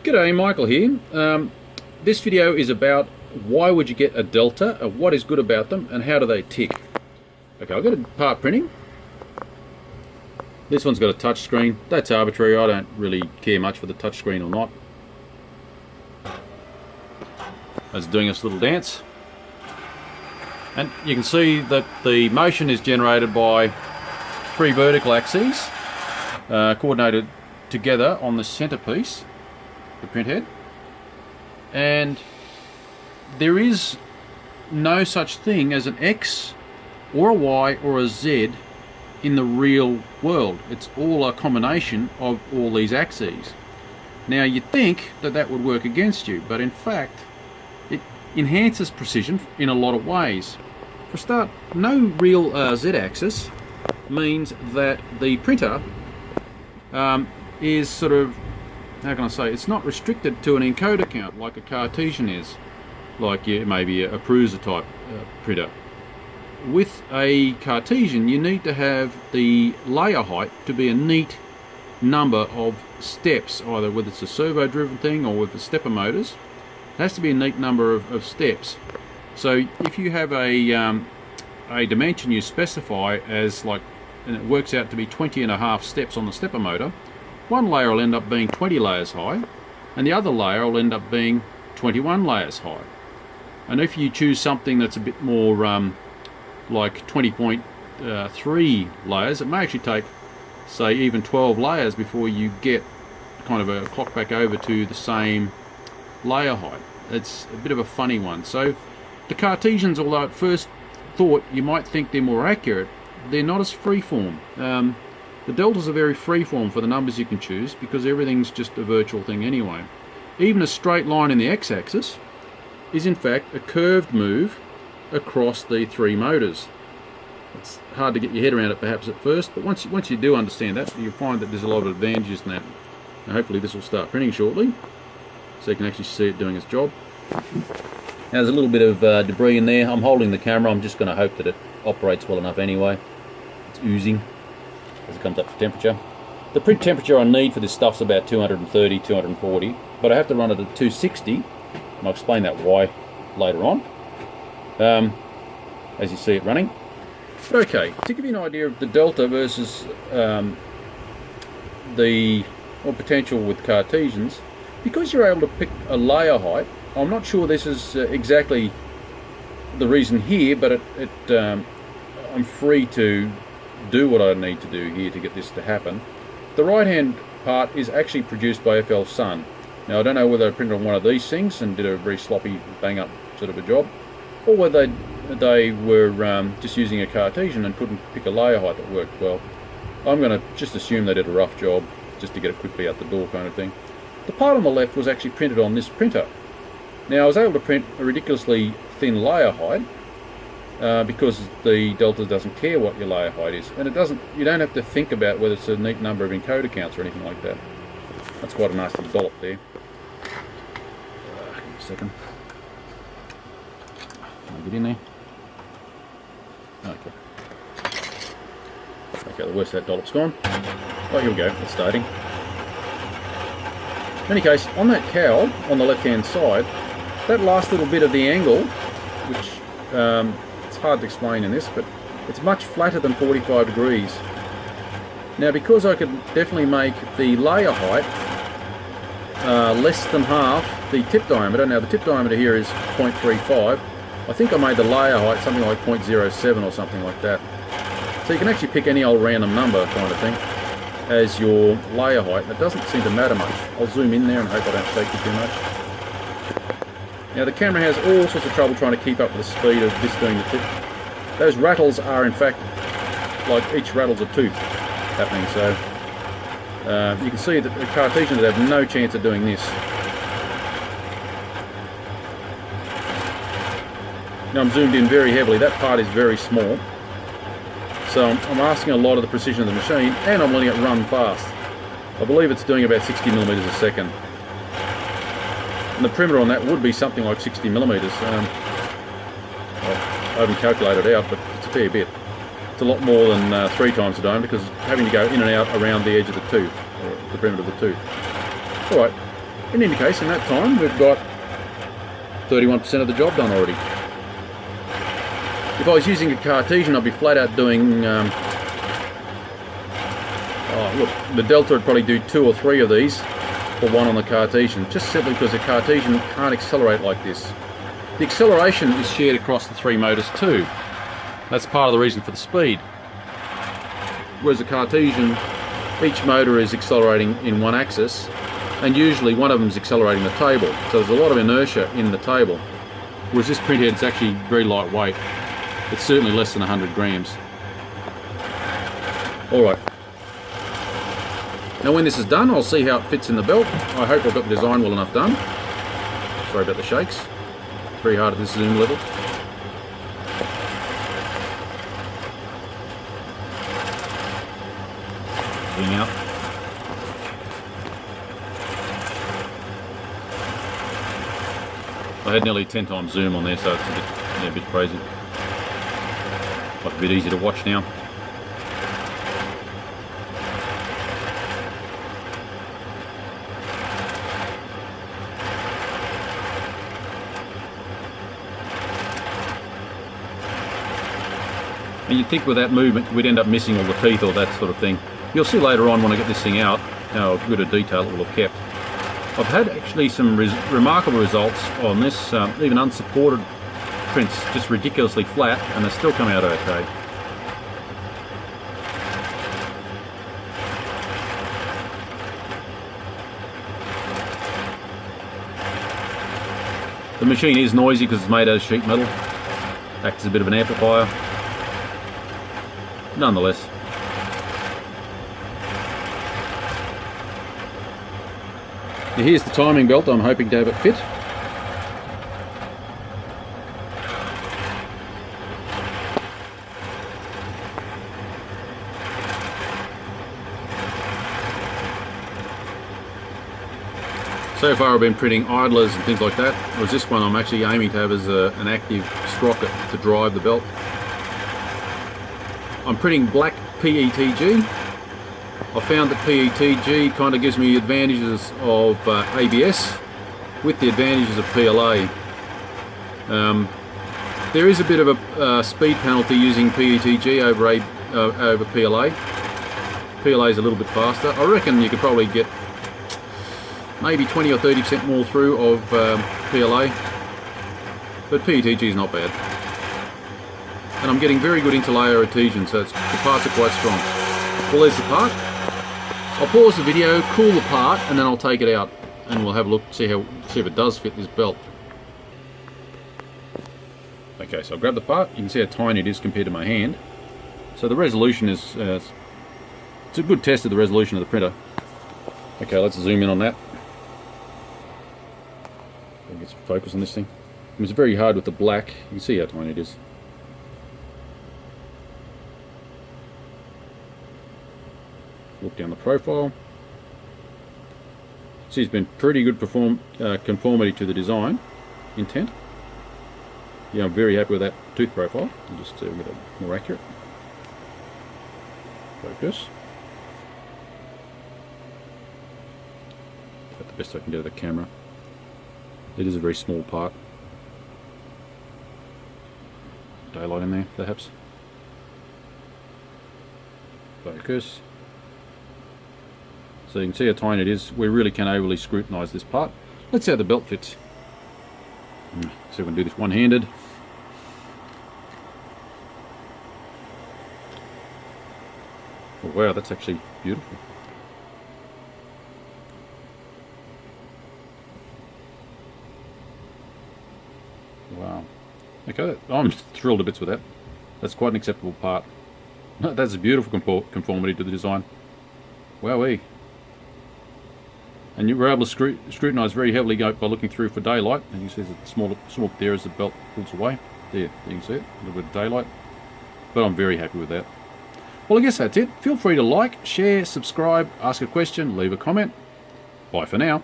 G'day, Michael here. This video is about why would you get a Delta, what is good about them, and how do they tick. Okay, I've got a part printing. This one's got a touch screen. That's arbitrary. I don't really care much for the touch screen or not. It's doing its little dance. And you can see that the motion is generated by three vertical axes coordinated together on the centerpiece, the print head, and there is no such thing as an X or a Y or a Z in the real world. It's all a combination of all these axes. Now you'd think that that would work against you, but in fact it enhances precision in a lot of ways. For a start, no real Z-axis means that the printer is sort of, how can I say, it's not restricted to an encoder count like a Cartesian is, like maybe a Prusa type printer. With a Cartesian you need to have the layer height to be a neat number of steps, either whether it's a servo driven thing or with the stepper motors. It has to be a neat number of steps. So if you have a dimension you specify as like, and it works out to be 20.5 steps on the stepper motor, one layer will end up being 20 layers high and the other layer will end up being 21 layers high. And if you choose something that's a bit more like 20.3 layers, it may actually take, say, even 12 layers before you get kind of a clock back over to the same layer height. It's a bit of a funny one. So the Cartesians, although at first thought you might think they're more accurate, they're not as freeform. The deltas are very freeform for the numbers you can choose because everything's just a virtual thing anyway. Even a straight line in the x-axis is in fact a curved move across the three motors. It's hard to get your head around it perhaps at first, but once you do understand that, you'll find that there's a lot of advantages in that. Now hopefully this will start printing shortly so you can actually see it doing its job. Now there's a little bit of debris in there. I'm holding the camera. I'm just going to hope that it operates well enough anyway. It's oozing as it comes up to temperature. The print temperature I need for this stuff's about 230, 240, but I have to run it at 260, and I'll explain that why later on, as you see it running. But okay, to give you an idea of the delta versus the potential with Cartesians, because you're able to pick a layer height, I'm not sure this is exactly the reason here, but I'm free to do what I need to do here to get this to happen. The right hand part is actually produced by FL Sun. Now I don't know whether I printed on one of these things and did a very sloppy bang up sort of a job, or whether they were just using a Cartesian and couldn't pick a layer height that worked well. I'm going to just assume they did a rough job just to get it quickly out the door kind of thing. The part on the left was actually printed on this printer. Now I was able to print a ridiculously thin layer height because the Delta doesn't care what your layer height is, and you don't have to think about whether it's a neat number of encoder counts or anything like that. That's quite a nasty dollop there. Give me a second. Can I get in there? Okay. Okay, the worst of that dollop's gone. Oh, here we go, it's starting. In any case, on that cowl, on the left-hand side, that last little bit of the angle, which it's hard to explain in this, but it's much flatter than 45 degrees. Now, because I could definitely make the layer height less than half the tip diameter. Now, the tip diameter here is 0.35. I think I made the layer height something like 0.07 or something like that. So you can actually pick any old random number kind of thing as your layer height. It doesn't seem to matter much. I'll zoom in there and hope I don't shake you too much. Now the camera has all sorts of trouble trying to keep up with the speed of this doing the tip. Those rattles are in fact, like each rattle's a tooth happening, so you can see that the Cartesians have no chance of doing this. Now I'm zoomed in very heavily. That part is very small. So I'm asking a lot of the precision of the machine, and I'm letting it run fast. I believe it's doing about 60 millimeters a second. And the perimeter on that would be something like 60 millimeters. I haven't calculated it out, but it's a fair bit. It's a lot more than 3 times a dome because having to go in and out around the edge of the tooth, or the perimeter of the tooth. Alright, In any case, in that time, we've got 31% of the job done already. If I was using a Cartesian, I'd be flat out doing, look, the Delta would probably do 2 or 3 of these for one on the Cartesian, just simply because the Cartesian can't accelerate like this. The acceleration is shared across the 3 motors too. That's part of the reason for the speed. Whereas the Cartesian, each motor is accelerating in one axis, and usually one of them is accelerating the table. So there's a lot of inertia in the table. Whereas this printhead is actually very lightweight. It's certainly less than 100 grams. Alright. Now when this is done, I'll see how it fits in the belt. I hope I've got the design well enough done. Sorry about the shakes. It's very hard at this zoom level. Zoom out. I had nearly 10 times zoom on there, so it's a bit crazy. Like a bit easy to watch now. And you'd think with that movement we'd end up missing all the teeth or that sort of thing. You'll see later on when I get this thing out how good a detail it will have kept. I've had actually some remarkable results on this, even unsupported prints, just ridiculously flat, and they still come out okay. The machine is noisy because it's made out of sheet metal, acts as a bit of an amplifier. Nonetheless. Now here's the timing belt. I'm hoping to have it fit. So far I've been printing idlers and things like that, whereas this one I'm actually aiming to have as an active sprocket to drive the belt. I'm printing black PETG. I found that PETG kind of gives me advantages of ABS with the advantages of PLA. There is a bit of a speed penalty using PETG over PLA. PLA is a little bit faster. I reckon you could probably get maybe 20 or 30% more through of PLA, but PETG is not bad. And I'm getting very good interlayer adhesion, so the parts are quite strong. Well, there's the part. I'll pause the video, cool the part, and then I'll take it out, and we'll have a look, see if it does fit this belt. Okay, so I'll grab the part. You can see how tiny it is compared to my hand. So the resolution is, it's a good test of the resolution of the printer. Okay, let's zoom in on that. Get some focus on this thing. It's very hard with the black. You can see how tiny it is. Look down the profile. See, it's been pretty good conformity to the design intent. Yeah, I'm very happy with that tooth profile. I'll just get it more accurate. Focus. That's the best I can do with the camera. It is a very small part. Daylight in there, perhaps. Focus. So you can see how tiny it is. We really can overly scrutinise this part. Let's see how the belt fits. See if we can do this one-handed. Oh, wow, that's actually beautiful. Wow. Okay, I'm thrilled to bits with that. That's quite an acceptable part. That's a beautiful conformity to the design. Wowee. And you were able to scrutinise very heavily by looking through for daylight, and you see the small there as the belt pulls away. There, you can see it, a little bit of daylight. But I'm very happy with that. Well, I guess that's it. Feel free to like, share, subscribe, ask a question, leave a comment. Bye for now.